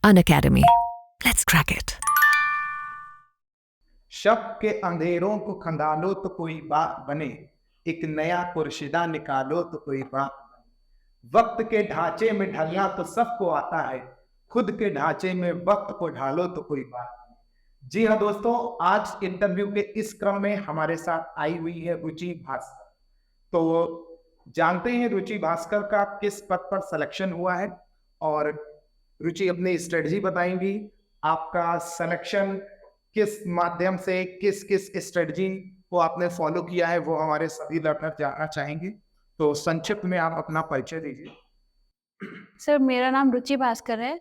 Unacademy. Let's crack it. शक के अंधेरों को खंगालो तो कोई बात बने, एक नया कुर्शिदा निकालो तो कोई बात बने। वक्त के ढांचे में ढलना तो सबको आता है, खुद के ढांचे में वक्त को ढालो तो कोई बात बने। जी हाँ दोस्तों, आज इंटरव्यू के इस क्रम में हमारे साथ आई हुई है रुचि भास्कर। तो जानते हैं रुचि भास्कर का किस पद पर सिलेक्शन हुआ है, और रुचि अपनी स्ट्रेटजी बताएंगी। आपका सिलेक्शन किस माध्यम से, किस किस स्ट्रेटजी को आपने फॉलो किया है, वो हमारे सभी लर्नर जानना चाहेंगे। तो संक्षिप्त में आप अपना परिचय दीजिए। सर, मेरा नाम रुचि भास्कर है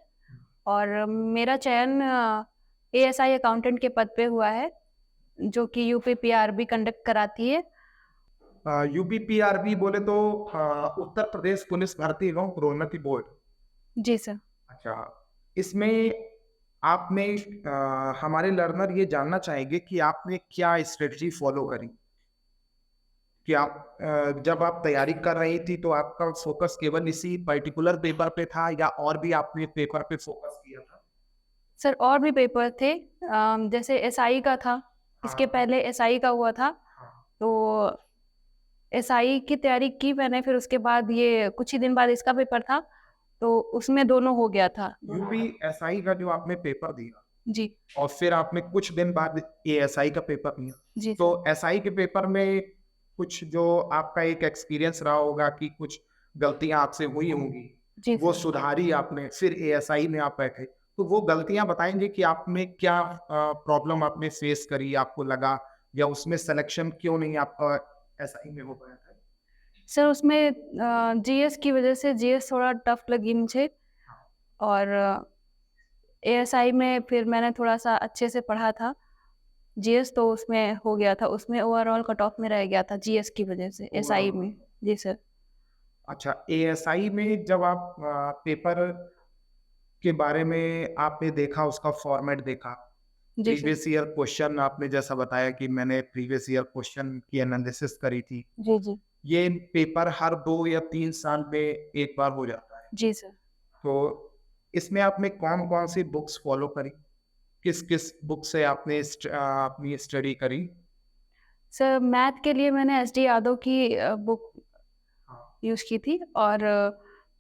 और मेरा चयन एएसआई अकाउंटेंट के पद पे हुआ है, जो कि यूपीपीआरबी कंडक्ट कराती है। यूपीपीआरबी बोले तो उत्तर प्रदेश पुलिस भर्ती एवं प्रोन्नति बोर्ड। जी सर। अच्छा, इसमें आपने हमारे लर्नर ये जानना चाहेंगे कि आपने क्या स्ट्रेटजी फॉलो करी, कि आप जब आप तैयारी कर रही थी तो आपका फोकस केवल इसी पर्टिकुलर पेपर पे था या और भी आपने पेपर पे फोकस किया था? सर, और भी पेपर थे, जैसे एसआई का था। इसके पहले एसआई का हुआ था, तो एसआई की तैयारी की मैंने। फिर उसके बाद ये कुछ ही दिन बाद इसका पेपर था, तो उसमें दोनों हो गया था। यूपीएसआई का जो आपने पेपर दिया जी और फिर आपने कुछ दिन बाद एएसआई का पेपर दिया, जी तो एसआई के पेपर में कुछ जो आपका एक एक्सपीरियंस रहा होगा कि कुछ गलतियां आपसे हुई होंगी, जी वो सर। सुधारी आपने, फिर एएसआई में आप बैठे, तो वो गलतियां बताएंगे कि आप में क्या प्रॉब्लम आपने फेस करी, आपको लगा, या उसमें सिलेक्शन क्यों नहीं आपका एसआई में हो पाया था? सर, उसमें जीएस की वजह से जीएस थोड़ा टफ लगी मुझे, और एएसआई में फिर मैंने थोड़ा सा अच्छे से पढ़ा था जीएस, तो उसमें हो गया था। उसमें ओवरऑल कट ऑफ में रह गया था जीएस की वजह से एसआई में। जी सर। अच्छा, एएसआई में जब आप पेपर के बारे में आपने देखा, उसका फॉर्मेट देखा, जी सर। प्रीवियस ईयर क्वेश्चन, आपने जैसा बताया कि मैंने प्रीवियस ईयर क्वेश्चन की एनालिसिस करी थी, जी जी ये पेपर हर 2 या 3 साल में एक बार हो जाता है। जी सर। तो इसमें आपने कौन कौन सी बुक्स फॉलो करी, किस किस बुक से आपने अपनी स्टडी करी? सर, मैथ के लिए मैंने एसडी यादव की बुक यूज़ की थी, और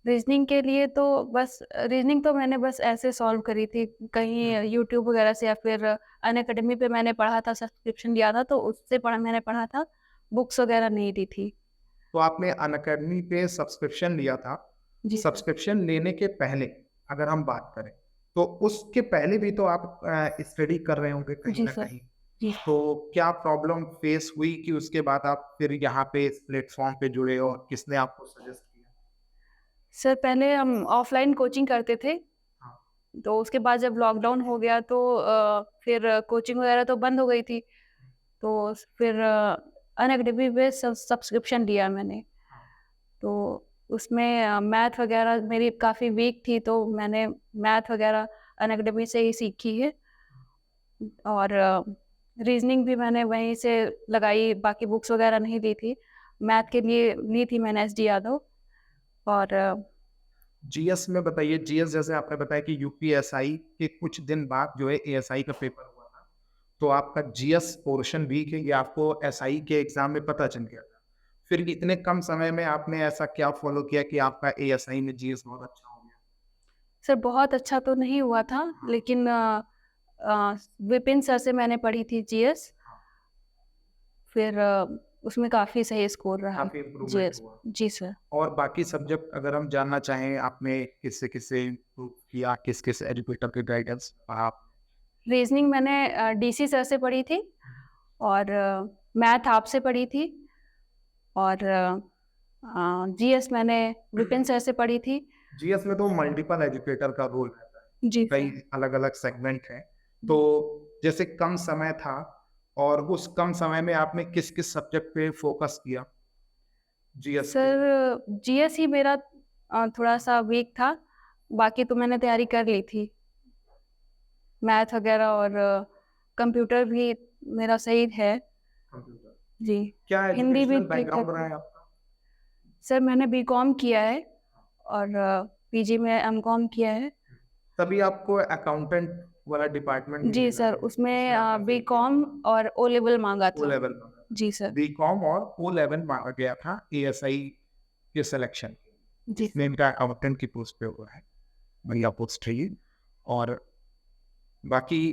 रीजनिंग के लिए तो बस रीजनिंग तो मैंने बस ऐसे सॉल्व करी थी, कहीं यूट्यूब वगैरह से, या फिर अनअकैडमी पे मैंने पढ़ा था, सब्सक्रिप्शन लिया था, तो उससे मैंने पढ़ा था, बुक्स वगैरह नहीं ली थी। तो आपने अनअकैडमी पे सब्सक्रिप्शन लिया था। जी सर। सब्सक्रिप्शन लेने के पहले अगर हम बात करें, तो उसके पहले भी तो आप स्टडी कर रहे होंगे कहीं जी ना सर। कहीं, जी तो क्या प्रॉब्लम फेस हुई कि उसके बाद आप फिर यहाँ पे इस प्लेटफॉर्म पे जुड़े, और किसने आपको सजेस्ट किया? सर, पहले हम ऑफलाइन कोचिंग करते थे, हाँ। तो उसके बाद जब लॉकडाउन हो गया तो फिर कोचिंग वगैरह तो बंद हो गई थी, तो फिर अनअकैडमी पे सब्सक्रिप्शन लिया मैंने। तो उसमें मैथ वगैरह मेरी काफ़ी वीक थी, तो मैंने मैथ वगैरह अनअकैडमी से ही सीखी है, और रीजनिंग भी मैंने वहीं से लगाई, बाकी बुक्स वगैरह नहीं ली थी। मैथ के लिए ली थी मैंने एसडी यादव। और जीएस में बताइए, जीएस जैसे आपने बताया कि यूपीएसआई के कुछ दिन बाद जो है एएसआई का पेपर हुआ था, तो आपका जीएस पोर्शन वीक है, ये आपको एसआई के एग्जाम में पता चल गया था। फिर इतने कम समय में आपने ऐसा क्या फॉलो किया कि आपका एएसआई में जीएस बहुत अच्छा हो गया? सर, बहुत अच्छा तो नहीं हुआ था, लेकिन विपिन सर से मैंने पढ़ी थी जीएस, फिर उसमें काफ़ी सही स्कोर रहा काफी इम्प्रूवमेंट जीएस। हुआ। जी सर। और बाकी सब्जेक्ट अगर हम जानना चाहें, आपने किससे किससे इम्प्रूव किया, किस किस एजुकेटर के गाइडेंस आप? रीजनिंग मैंने डीसी सर से पढ़ी थी, और मैथ आपसे पढ़ी थी, और जीएस मैंने विपिन सर से पढ़ी थी। जीएस में तो मल्टीपल एजुकेटर का रोल रहता है, जी कई सर। अलग अलग सेगमेंट हैं। तो जैसे कम समय था, और उस कम समय में आपने किस किस सब्जेक्ट पे फोकस किया जीएस के? सर, जीएस ही मेरा थोड़ा सा वीक था, बाकी तो मैंने तैयारी कर ली थी, मैथ वगैरह, और कंप्यूटर भी मेरा सही है। कंप्यूटर, जी। क्या हिंदी भी एजुकेशनल ठीक बैकग्राउंड ठाक रहा है। है आपका? सर, मैंने बीकॉम किया है, और पीजी में एमकॉम किया है। तभी आपको अकाउंटेंट वाला डिपार्टमेंट जी सर, उसमें बीकॉम और ओ लेवल मांगा ओ था। लेवल जी सर। बीकॉम और ओ लेवल मांगा गया था एएसआई के सिलेक्शन, जी इसमें इनका अकाउंटेंट की पोस्ट पे हुआ है, बढ़िया पोस्ट है ये। और बाकी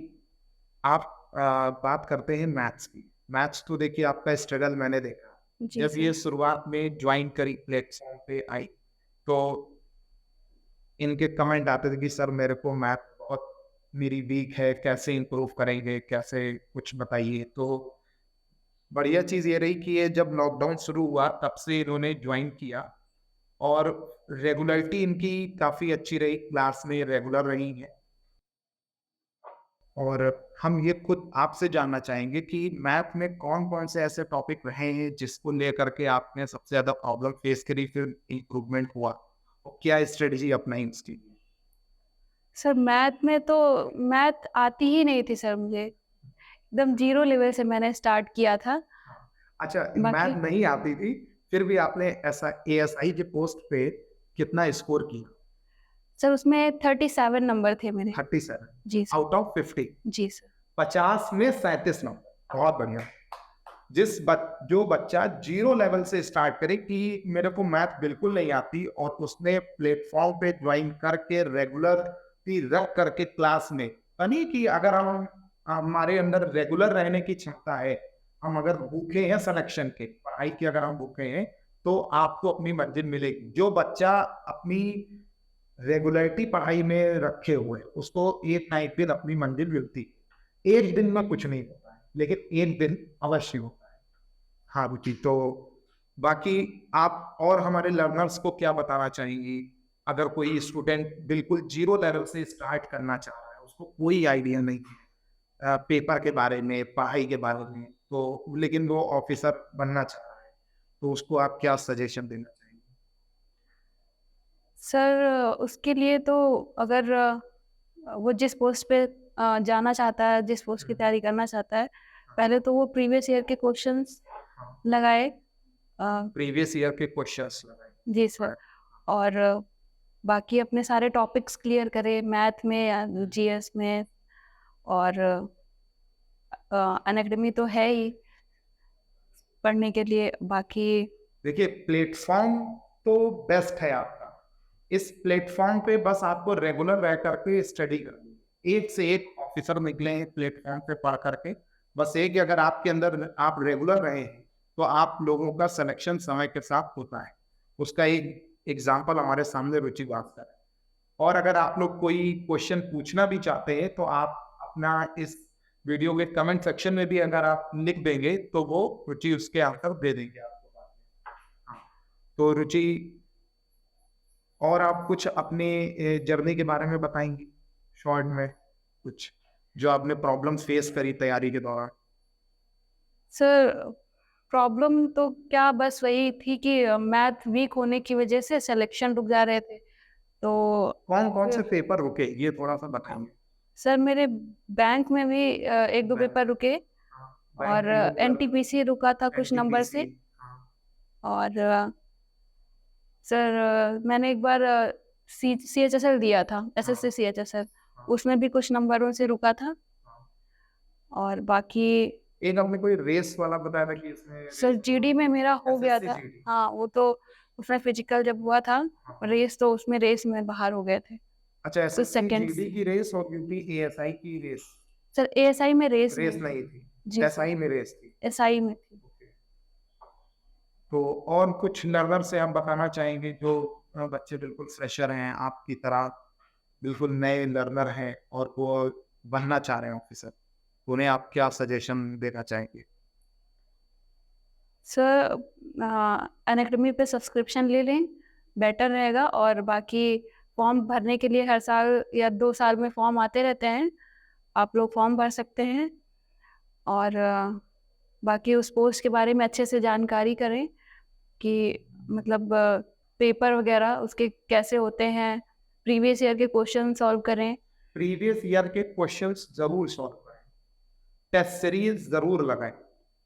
आप बात करते हैं मैथ्स की। मैथ्स तो देखिए आपका स्ट्रगल मैंने देखा जी जब ये सर। शुरुआत में ज्वाइन करी प्लेटफॉर्म पे आई, तो इनके कमेंट आते थे कि सर मेरे को मैथ बहुत मेरी वीक है, कैसे इम्प्रूव करेंगे, कैसे कुछ बताइए। तो बढ़िया चीज़ ये रही कि ये जब लॉकडाउन शुरू हुआ तब से इन्होंने ज्वाइन किया और रेगुलरिटी इनकी काफ़ी अच्छी रही, क्लास में रेगुलर रही है। और हम ये खुद आपसे जानना चाहेंगे कि मैथ में कौन कौन से ऐसे टॉपिक रहे हैं जिसको लेकर के आपने सबसे ज़्यादा प्रॉब्लम फेस करी, फिर इम्प्रूवमेंट हुआ और क्या स्ट्रेटजी अपनाई उसकी? सर मैथ में तो मैथ आती ही नहीं थी सर मुझे, एकदम जीरो लेवल से मैंने स्टार्ट किया था। अच्छा, बाकी मैथ नहीं आती थी, फिर भी आपने ऐसा एएसआई के पोस्ट पे कितना स्कोर किया? सर उसमें 37 नंबर थे मेरे। 37 जी सर। Out of 50। जी सर। 50 में 37 नंबर, बहुत बढ़िया। जो बच्चा जीरो लेवल से स्टार्ट करे कि मेरे को मैथ बिल्कुल नहीं आती और उसने प्लेटफॉर्म पे ज्वाइन करके रेगुलर रख करके क्लास में, यानी कि अगर हम हमारे अंदर रेगुलर रहने की क्षमता है, हम अगर भूखे हैं सिलेक्शन के, पढ़ाई की अगर हम भूखे हैं, तो आपको अपनी मंजिल मिलेगी। जो बच्चा अपनी रेगुलरिटी पढ़ाई में रखे हुए उसको एक ना एक दिन अपनी मंजिल मिलती। एक दिन में कुछ नहीं होता है, लेकिन एक दिन अवश्य होता है। हाँ रुचि, तो बाकी आप और हमारे लर्नर्स को क्या बताना चाहेंगी? अगर कोई स्टूडेंट बिल्कुल जीरो लेवल से स्टार्ट करना चाह रहा है, उसको कोई आइडिया नहीं है पेपर के बारे में, पढ़ाई के बारे में, तो लेकिन वो ऑफिसर बनना चाह रहा है, तो उसको आप क्या सजेशन देना चाहेंगे? सर उसके लिए तो अगर वो जिस पोस्ट पे जाना चाहता है, जिस पोस्ट की तैयारी करना चाहता है, पहले तो वो प्रीवियस ईयर के क्वेश्चंस लगाए। प्रीवियस ईयर के क्वेश्चंस लगाए। जी सर। और बाकी अपने सारे टॉपिक्स क्लियर करे मैथ में या जीएस में, और अनअकैडमी तो है ही पढ़ने के लिए। बाकी देखिए प्लेटफॉर्म तो बेस्ट है आपका, इस प्लेटफॉर्म पे बस आपको रेगुलर रह करके स्टडी करनी, एक से एक ऑफिसर निकले हैं प्लेटफॉर्म पे पढ़ करके। बस एक अगर आपके अंदर आप रेगुलर रहे हैं तो आप लोगों का सिलेक्शन समय के साथ होता है। उसका एक एग्जाम्पल हमारे सामने रुचि बात कर। और अगर आप लोग कोई क्वेश्चन पूछना भी चाहते हैं तो आप अपना इस वीडियो के कमेंट सेक्शन में भी अगर आप लिख देंगे तो वो रुचि उसके आंसर दे देंगे आपको। हाँ, तो रुचि और आप कुछ अपने जर्नी के बारे में बताएंगी शॉर्ट में, कुछ जो आपने प्रॉब्लम फेस करी तैयारी के दौरान? सर प्रॉब्लम तो क्या, बस वही थी कि मैथ वीक होने की वजह से सिलेक्शन रुक जा रहे थे। तो कौन कौन से पेपर रुके ये थोड़ा सा बताएंगे? सर मेरे बैंक में भी एक दो बैंक- पेपर रुके, और एनटीपीसी रुका था कुछ नंबर से। और सर मैंने एक बार CHSL दिया था, SSC CHSL, उसमें भी कुछ नंबरों से रुका था। और बाकी एक आपने कोई रेस वाला बताया था कि इसमें सर GD में मेरा हो गया SSC था। GD। हाँ वो तो उसमें फिजिकल जब हुआ था रेस, तो उसमें रेस में बाहर हो गए थे। अच्छा, SSC सेकंड्स। GD की रेस और क्योंकि ASI की रेस सर ASI में रेस नहीं थी, जी SI में रेस थी। SI में थी। तो और कुछ लर्नर से हम बताना चाहेंगे जो बच्चे बिल्कुल फ्रेशर हैं आपकी तरह, बिल्कुल नए लर्नर हैं और वो बनना चाह रहे हैं ऑफिसर, उन्हें आप क्या सजेशन देना चाहेंगे? सर अनअकैडमी पे सब्सक्रिप्शन ले लें, बेटर रहेगा। और बाकी फॉर्म भरने के लिए हर साल या 2 साल में फॉर्म आते रहते हैं, आप लोग फॉर्म भर सकते हैं। और बाकी उस पोस्ट के बारे में अच्छे से जानकारी करें कि मतलब पेपर वगैरह उसके कैसे होते हैं, प्रीवियस ईयर के क्वेश्चन सॉल्व करें। प्रीवियस ईयर के क्वेश्चंस जरूर सॉल्व करें, टेस्ट सीरीज जरूर लगाएं।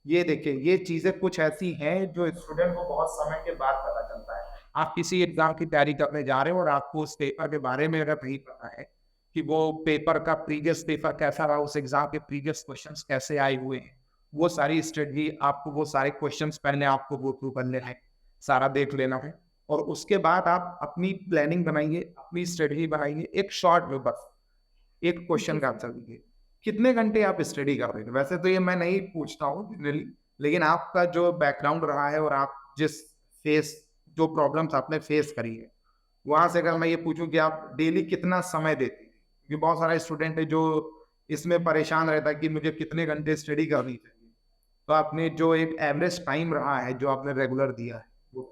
ये देखिए ये चीजें कुछ ऐसी हैं जो स्टूडेंट को बहुत समय के बाद पता चलता है। आप किसी एग्जाम की तैयारी करने जा रहे हो और आपको उस पेपर के बारे में अगर नहीं पता है कि वो पेपर का प्रीवियस पेपर कैसा रहा, उस एग्जाम के प्रीवियस क्वेश्चंस कैसे आए हुए हैं, वो सारी स्टडी आपको, वो सारे क्वेश्चंस पहले आपको गो थ्रू करने हैं, सारा देख लेना है। और उसके बाद आप अपनी प्लानिंग बनाइए, अपनी स्टडी बनाइए, एक शॉर्ट में बस एक क्वेश्चन का आंसर दीजिए। कितने घंटे आप स्टडी कर रहे हैं? वैसे तो ये मैं नहीं पूछता हूँ जनरली, लेकिन आपका जो बैकग्राउंड रहा है और आप जिस जो प्रॉब्लम्स आपने फेस करी है, वहां से अगर मैं ये पूछूं कि आप डेली कितना समय देते हैं, क्योंकि बहुत सारा स्टूडेंट है जो इसमें परेशान रहता है कि मुझे कितने घंटे स्टडी करनी चाहिए, तो आपने जो एक एवरेज टाइम रहा है जो आपने रेगुलर दिया है वो?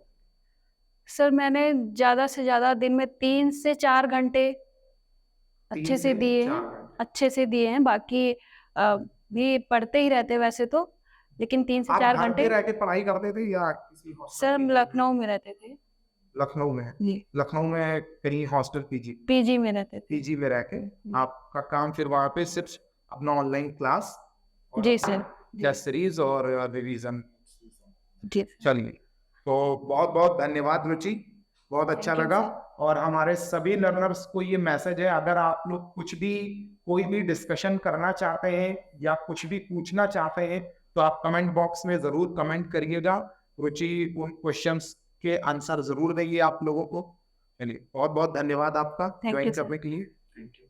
सर मैंने ज़्यादा से ज़्यादा दिन में 3 से 4 घंटे अच्छे से दिए हैं, अच्छे से दिए हैं। बाकी भी पढ़ते ही रहते वैसे तो, लेकिन 3 से आप 4 घर घंटे। पे रह के पढ़ाई करते थे या किसी हॉस्टल सर में? लखनऊ में रहते थे। लखनऊ में? जी, लखनऊ में कहीं हॉस्टल पीजी? पीजी में रहते थे। पीजी में रह के आपका काम फिर वहाँ पे सिर्फ अपना ऑनलाइन क्लास जी सर। टेस्ट सीरीज और रिवीजन। जी चलिए, तो बहुत बहुत धन्यवाद रुचि, बहुत अच्छा Thank you, लगा। और हमारे सभी लर्नर्स को ये मैसेज है, अगर आप लोग कुछ भी कोई भी डिस्कशन करना चाहते हैं या कुछ भी पूछना चाहते हैं तो आप कमेंट बॉक्स में जरूर कमेंट करिएगा। रुचि उन क्वेश्चंस के आंसर जरूर देगी आप लोगों को। चलिए, बहुत बहुत धन्यवाद आपका you, ज्वाइन sir. करने के लिए। Thank you.